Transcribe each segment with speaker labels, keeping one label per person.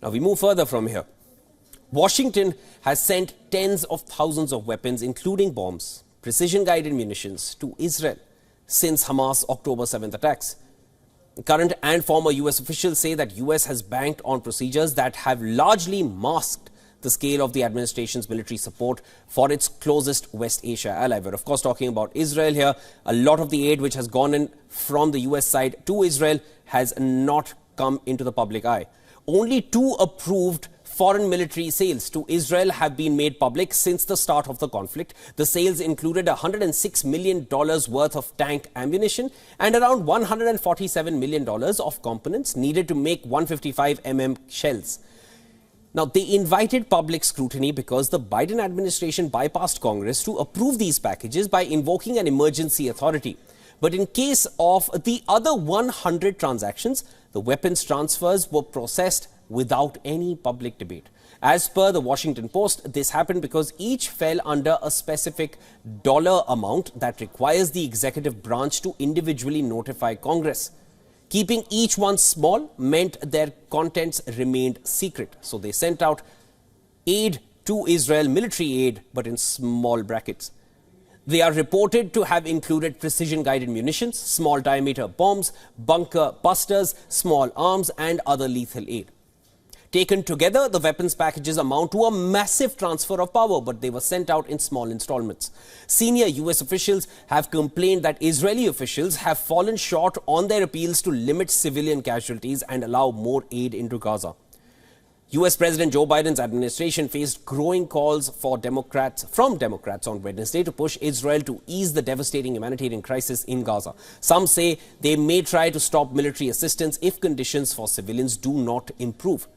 Speaker 1: Now we move further from here. Washington has sent tens of thousands of weapons, including bombs, precision-guided munitions, to Israel since Hamas' October 7th attacks. Current and former US officials say that US has banked on procedures that have largely masked the scale of the administration's military support for its closest West Asia ally. We're of course talking about Israel here. A lot of the aid which has gone in from the US side to Israel has not come into the public eye. Only 2 approved foreign military sales to Israel have been made public since the start of the conflict. The sales included $106 million worth of tank ammunition and around $147 million of components needed to make 155mm shells. Now, they invited public scrutiny because the Biden administration bypassed Congress to approve these packages by invoking an emergency authority. But in case of the other 100 transactions, the weapons transfers were processed without any public debate. As per the Washington Post, this happened because each fell under a specific dollar amount that requires the executive branch to individually notify Congress. Keeping each one small meant their contents remained secret. So they sent out aid to Israel, military aid, but in small brackets. They are reported to have included precision-guided munitions, small diameter bombs, bunker busters, small arms, and other lethal aid. Taken together, the weapons packages amount to a massive transfer of power, but they were sent out in small installments. Senior US officials have complained that Israeli officials have fallen short on their appeals to limit civilian casualties and allow more aid into Gaza. US President Joe Biden's administration faced growing calls from Democrats on Wednesday to push Israel to ease the devastating humanitarian crisis in Gaza. Some say they may try to stop military assistance if conditions for civilians do not improve.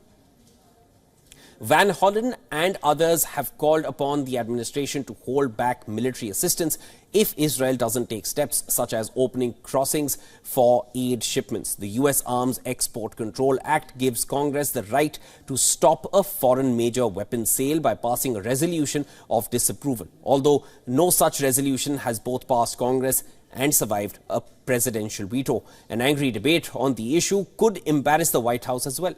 Speaker 1: Van Hollen and others have called upon the administration to hold back military assistance if Israel doesn't take steps such as opening crossings for aid shipments. The U.S. Arms Export Control Act gives Congress the right to stop a foreign major weapons sale by passing a resolution of disapproval, although no such resolution has both passed Congress and survived a presidential veto. An angry debate on the issue could embarrass the White House as well.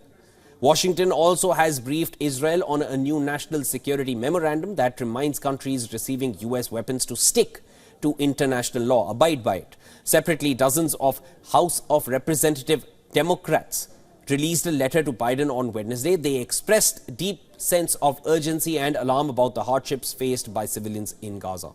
Speaker 1: Washington also has briefed Israel on a new national security memorandum that reminds countries receiving U.S. weapons to stick to international law, abide by it. Separately, dozens of House of Representative Democrats released a letter to Biden on Wednesday. They expressed a deep sense of urgency and alarm about the hardships faced by civilians in Gaza.